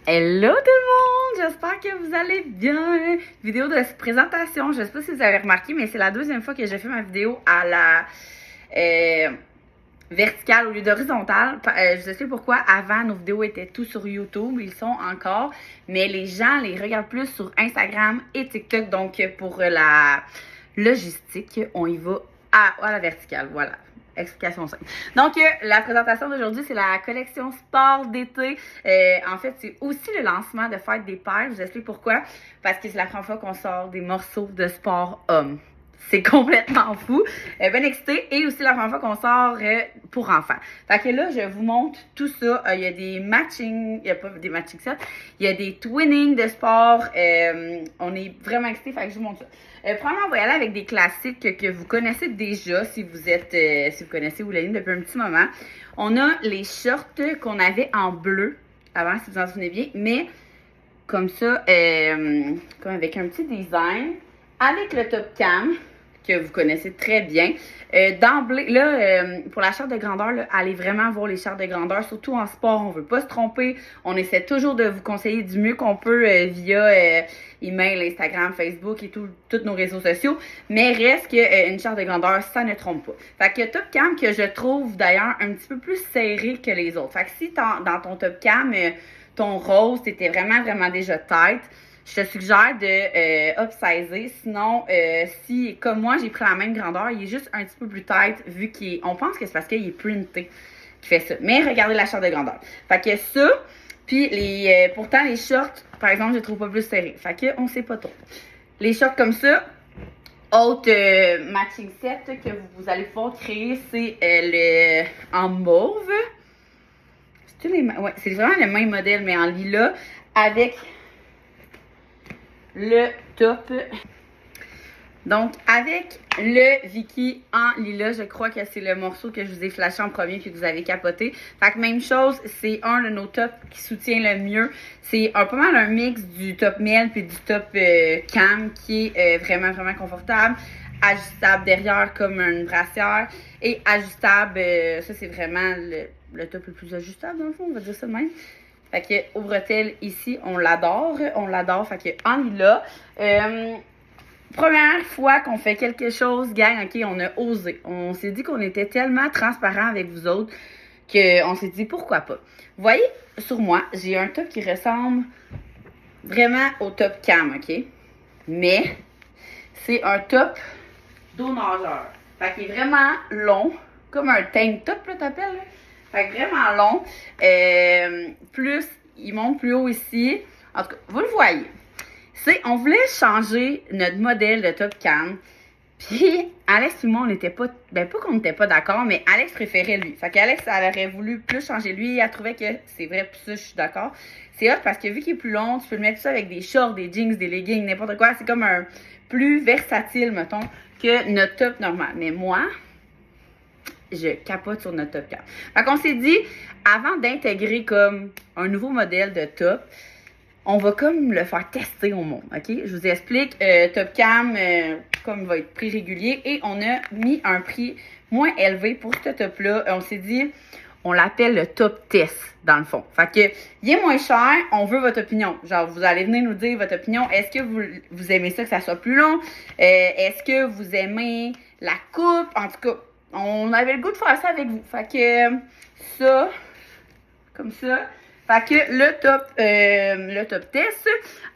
Hello tout le monde! J'espère que vous allez bien! Vidéo de présentation. Je sais pas si vous avez remarqué, mais c'est la deuxième fois que j'ai fait ma vidéo à la verticale au lieu d'horizontale. Je sais pourquoi. Avant, nos vidéos étaient tout sur YouTube. Ils sont encore. Mais les gens les regardent plus sur Instagram et TikTok. Donc, pour la logistique, on y va à la verticale. Voilà. Explication simple. Donc, la présentation d'aujourd'hui, c'est la collection sport d'été. En fait, c'est aussi le lancement de Fête des Pères. Je vous explique pourquoi. Parce que c'est la première fois qu'on sort des morceaux de sport homme. C'est complètement fou. Bien excité. Et aussi la première fois qu'on sort pour enfants. Fait que là, je vous montre tout ça. Il y a des matching. Il n'y a pas des matching sets. Il y a des twinning de sport. On est vraiment excité. Fait que je vous montre ça. Premièrement, on va y aller avec des classiques que vous connaissez déjà si vous connaissez Oulayne depuis un petit moment. On a les shorts qu'on avait en bleu avant, si vous en souvenez bien, mais comme ça, comme avec un petit design, avec le top cam que vous connaissez très bien. D'emblée, là, pour la charte de grandeur, là, allez vraiment voir les chartes de grandeur, surtout en sport, on veut pas se tromper. On essaie toujours de vous conseiller du mieux qu'on peut via email, Instagram, Facebook et tous nos réseaux sociaux. Mais reste qu'une charte de grandeur, ça ne trompe pas. Fait que top cam que je trouve d'ailleurs un petit peu plus serré que les autres. Fait que si dans ton top cam, ton rose, t'étais vraiment déjà tight, je te suggère de upsizer. Sinon, si, comme moi, j'ai pris la même grandeur, il est juste un petit peu plus tight, vu on pense que c'est parce qu'il est printé qui fait ça. Mais regardez la charte de grandeur. Fait que ça, puis pourtant, les shorts, par exemple, je les trouve pas plus serrés. Fait que on sait pas trop. Les shorts comme ça, autre matching set que vous allez pouvoir créer, c'est le en mauve. Ouais, c'est vraiment le même modèle, mais en lilas, avec le top. Donc, avec le Vicky en lilas, je crois que c'est le morceau que je vous ai flashé en premier puis que vous avez capoté. Fait que même chose, c'est un de nos tops qui soutient le mieux. C'est pas mal un mix du top miel puis du top cam qui est vraiment confortable. Ajustable derrière comme une brassière et ajustable, ça c'est vraiment le top le plus ajustable dans le fond, on va dire ça de même. Fait que au bretelles ici, on l'adore, fait que en lilas. Première fois qu'on fait quelque chose, gang, ok, on a osé. On s'est dit qu'on était tellement transparent avec vous autres qu'on s'est dit pourquoi pas. Vous voyez, sur moi, j'ai un top qui ressemble vraiment au top cam, ok? Mais c'est un top d'eau nageur. Fait qu'il est vraiment long, comme un tank top, là, t'appelles, là. Fait que vraiment long. Plus, il monte plus haut ici. En tout cas, vous le voyez. On voulait changer notre modèle de top cam. Puis, Alex et moi, on n'était pas... Ben, pas qu'on n'était pas d'accord, mais Alex préférait lui. Fait qu'Alex, elle aurait voulu plus changer lui. Elle trouvait que c'est vrai, puis ça, je suis d'accord. C'est hot parce que vu qu'il est plus long, tu peux le mettre ça avec des shorts, des jeans, des leggings, n'importe quoi. C'est comme un plus versatile, mettons, que notre top normal. Mais moi, je capote sur notre top cam. Fait qu'on s'est dit, avant d'intégrer comme un nouveau modèle de top, on va comme le faire tester au monde, ok? Je vous explique. Top cam, comme il va être prix régulier, et on a mis un prix moins élevé pour ce top-là. On s'est dit, on l'appelle le top test, dans le fond. Fait que, il est moins cher, on veut votre opinion. Genre, vous allez venir nous dire votre opinion. Est-ce que vous aimez ça que ça soit plus long? Est-ce que vous aimez la coupe? En tout cas, on avait le goût de faire ça avec vous. Fait que, ça, comme ça. Fait que le top test.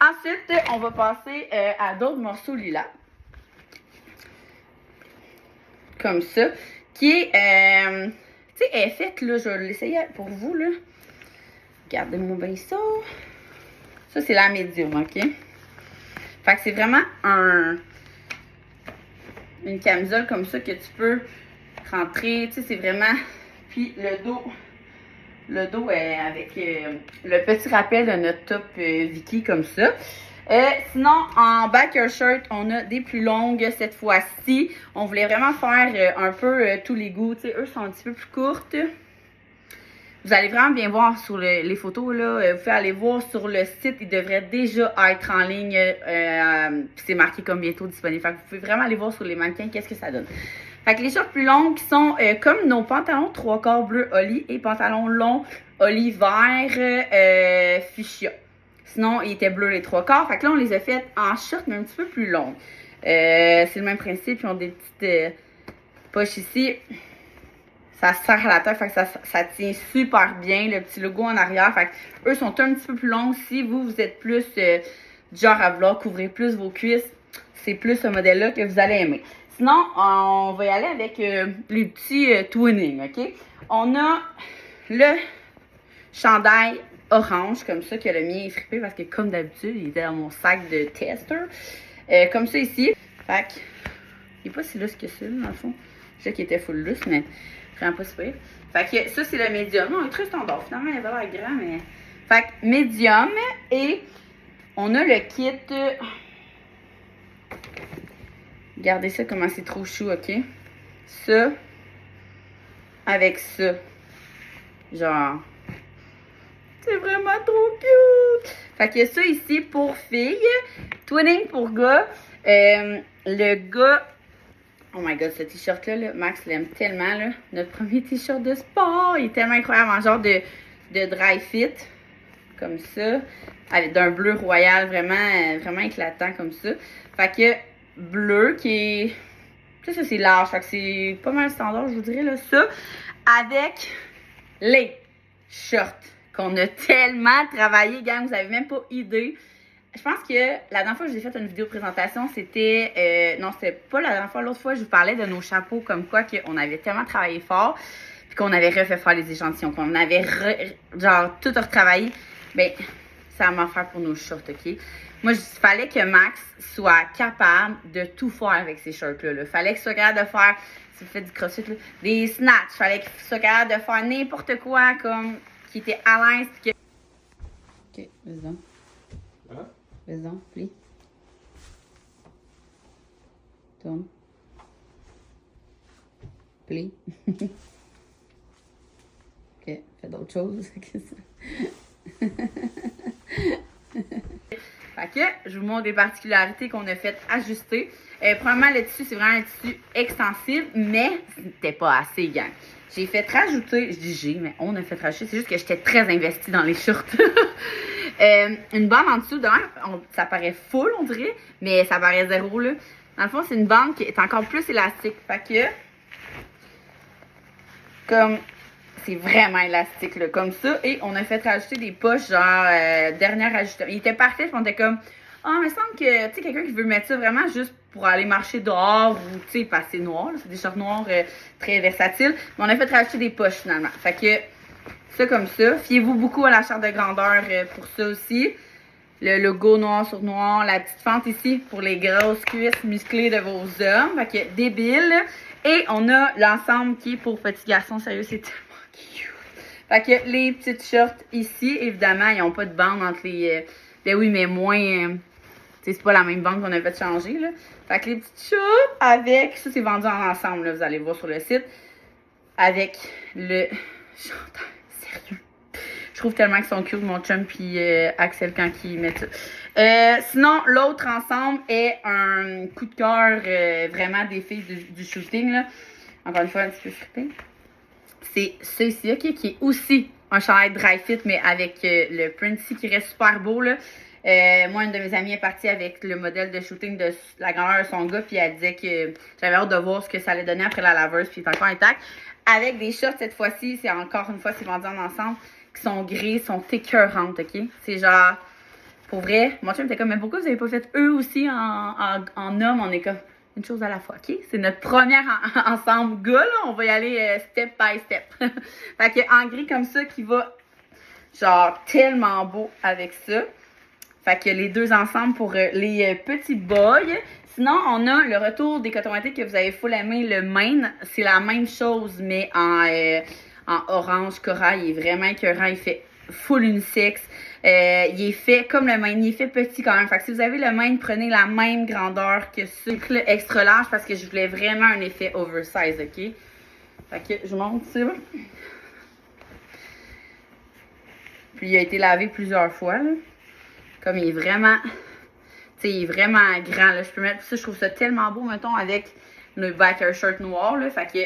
Ensuite, on va passer à d'autres morceaux lilas. Comme ça. Qui est, tu sais, elle est faite, là, je vais l'essayer pour vous, là. Regardez-moi bien ça. Ça, c'est la médium, ok? Fait que c'est vraiment une camisole comme ça que tu peux rentrer. Tu sais, c'est vraiment... Puis le dos est avec le petit rappel de notre top Vicky comme ça. Sinon, en backer shirt, on a des plus longues cette fois-ci. On voulait vraiment faire un peu tous les goûts. Tu sais, eux sont un petit peu plus courtes. Vous allez vraiment bien voir sur les photos, là. Vous pouvez aller voir sur le site. Il devrait déjà être en ligne. Puis c'est marqué comme bientôt disponible. Fait que vous pouvez vraiment aller voir sur les mannequins qu'est-ce que ça donne. Fait que les shorts plus longs qui sont comme nos pantalons 3/4 bleu Oli et pantalons longs olive vert, fuchsia. Sinon, il était bleu les 3/4. Fait que là, on les a fait en short, mais un petit peu plus long. C'est le même principe. Ils ont des petites poches ici. Ça se serre à la tête, fait que ça tient super bien. Le petit logo en arrière. Fait que eux sont un petit peu plus longs. Si vous êtes plus du genre à vouloir couvrir plus vos cuisses, c'est plus ce modèle-là que vous allez aimer. Sinon, on va y aller avec les petits twinning, OK? On a le chandail orange, comme ça, que le mien est frippé parce que, comme d'habitude, il était dans mon sac de tester. Comme ça ici. Fait que, il n'est pas si lousse que ça, dans le fond. Je sais qu'il était full lousse, mais vraiment pas super. Fait que ça, c'est le médium. Non, il est très standard. Finalement, il avait l'air grand, mais... Fait que médium. Et on a le kit... Regardez ça, comment c'est trop chou, OK? Ça, avec ça. Genre... C'est vraiment trop cute! Fait que ça ici pour filles. Twinning pour gars. Le gars... Oh my god, ce t-shirt-là, là, Max l'aime tellement, là. Notre premier t-shirt de sport, il est tellement incroyable, en genre de dry fit, comme ça, avec d'un bleu royal vraiment éclatant, comme ça. Fait que bleu qui est... Tu sais, ça c'est large, fait que c'est pas mal standard, je vous dirais, là, ça, avec les shorts qu'on a tellement travaillé, gang, vous avez même pas idée. Je pense que la dernière fois que j'ai fait une vidéo présentation, c'était... non, c'était pas la dernière fois. L'autre fois, je vous parlais de nos chapeaux, comme quoi qu'on avait tellement travaillé fort, puis qu'on avait refait faire les échantillons, qu'on avait, genre, tout retravaillé. Ben, ça va m'en faire pour nos shorts, OK? Moi, il fallait que Max soit capable de tout faire avec ces shorts-là. Il fallait qu'il soit capable de faire, si vous faites du crossfit, là, des snatchs. Il fallait qu'il soit capable de faire n'importe quoi, comme, qui était à l'aise. Que... OK, vas-y. Hein? Vas-y, plie. Tourne. Plie. OK, fais d'autres choses que ça. Fait que je vous montre des particularités qu'on a fait ajuster. Premièrement, le tissu, c'est vraiment un tissu extensible, mais c'était pas assez, gang. J'ai fait rajouter, je dis j'ai, mais on a fait rajouter, c'est juste que j'étais très investie dans les shorts. Une bande en dessous, ça paraît full, on dirait, mais ça paraît zéro, là. Dans le fond, c'est une bande qui est encore plus élastique. Fait que, comme, c'est vraiment élastique, là, comme ça. Et on a fait rajouter des poches, genre, dernier ajustement. Il était parfait, puis on était comme, ah, mais il me semble que, tu sais, quelqu'un qui veut mettre ça vraiment juste pour aller marcher dehors ou, tu sais, passer noir, là, c'est des shorts noirs très versatiles. Mais on a fait rajouter des poches, finalement. Fait que, ça comme ça. Fiez-vous beaucoup à la charte de grandeur pour ça aussi. Le logo noir sur noir. La petite fente ici pour les grosses cuisses musclées de vos hommes. Fait que débile. Et on a l'ensemble qui est pour petits garçons. Sérieux, c'est tellement cute. Fait que les petites shorts ici, évidemment, ils n'ont pas de bande entre les... ben oui, mais moins... c'est pas la même bande qu'on a fait changer, là. Fait que les petites shorts avec... Ça, c'est vendu en ensemble, là. Vous allez voir sur le site. Avec le chandail. Sérieux. Je trouve tellement qu'ils sont cute, mon chum puis Axel, quand ils mettent ça. Sinon, l'autre ensemble est un coup de cœur vraiment des filles du shooting, là. Encore une fois, un petit peu frippé. C'est celui-ci, OK, qui est aussi un chandail dry fit, mais avec le print ici qui reste super beau, là. Moi, une de mes amies est partie avec le modèle de shooting de la grandeur de son gars, puis elle disait que j'avais hâte de voir ce que ça allait donner après la laveuse, puis il est encore intact. Avec des shorts, cette fois-ci, c'est encore une fois, c'est vendu en ensemble, qui sont gris, sont écœurantes, OK? C'est genre, pour vrai, mon chum était comme, mais pourquoi vous avez pas fait eux aussi en homme? On est comme, une chose à la fois, OK? C'est notre première ensemble gars, là. On va y aller step by step. Fait que en gris comme ça, qui va, genre, tellement beau avec ça. Fait que les deux ensemble pour les petits boys. Sinon, on a le retour des cotons wattés que vous avez full aimé, le Maine. C'est la même chose, mais en orange corail. Il est vraiment écœurant. Il fait full unisex. Il est fait comme le Maine. Il est fait petit quand même. Fait que si vous avez le Maine, prenez la même grandeur que ce. Le extra large parce que je voulais vraiment un effet oversize, OK? Fait que je vous montre ça. Puis il a été lavé plusieurs fois, là. Comme il est vraiment... Tu sais, il est vraiment grand, là. Je peux mettre ça, je trouve ça tellement beau, mettons, avec le biker shirt noir, là. Fait que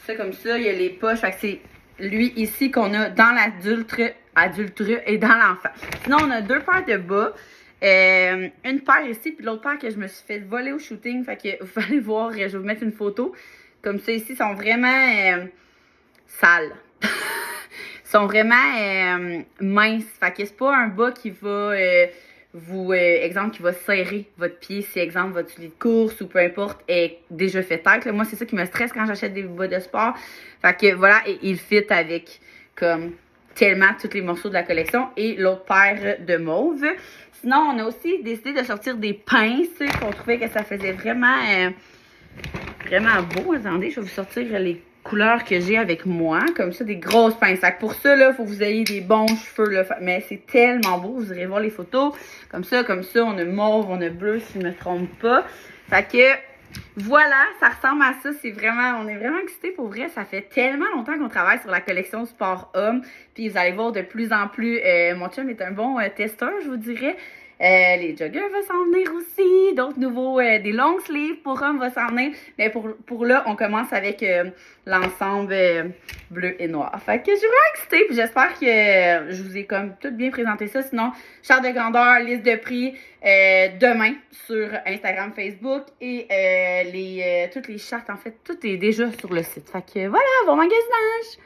ça, comme ça, il y a les poches. Fait que c'est lui ici qu'on a dans l'adulte et dans l'enfant. Sinon, on a 2 paires de bas. Une paire ici, puis l'autre paire que je me suis fait voler au shooting. Fait que vous allez voir, je vais vous mettre une photo. Comme ça, ici, sont vraiment sales. Ils sont vraiment minces. Fait que c'est pas un bas qui va exemple, qui va serrer votre pied. Si, exemple, votre soulier de course ou peu importe est déjà fait tête. Là. Moi, c'est ça qui me stresse quand j'achète des bas de sport. Fait que voilà, et il fit avec comme tellement tous les morceaux de la collection et l'autre paire de mauve. Sinon, on a aussi décidé de sortir des pinces qu'on trouvait que ça faisait vraiment beau. Attendez, je vais vous sortir les couleurs que j'ai avec moi. Comme ça, des grosses pinces. Pour ça, il faut que vous ayez des bons cheveux. Là. Mais c'est tellement beau. Vous irez voir les photos. Comme ça, on a mauve, on a bleu, si je ne me trompe pas. Fait que, voilà, ça ressemble à ça. On est vraiment excités pour vrai. Ça fait tellement longtemps qu'on travaille sur la collection Sport Homme. Puis vous allez voir de plus en plus. Mon chum est un bon testeur, je vous dirais. Les joggers vont s'en venir aussi. D'autres nouveaux, des long sleeves pour hommes vont s'en venir. Mais pour là, on commence avec l'ensemble bleu et noir. Fait que je suis vraiment excitée. Puis j'espère que je vous ai comme tout bien présenté ça. Sinon, charte de grandeur, liste de prix demain sur Instagram, Facebook. Et toutes les chartes, en fait, tout est déjà sur le site. Fait que voilà, bon magasinage!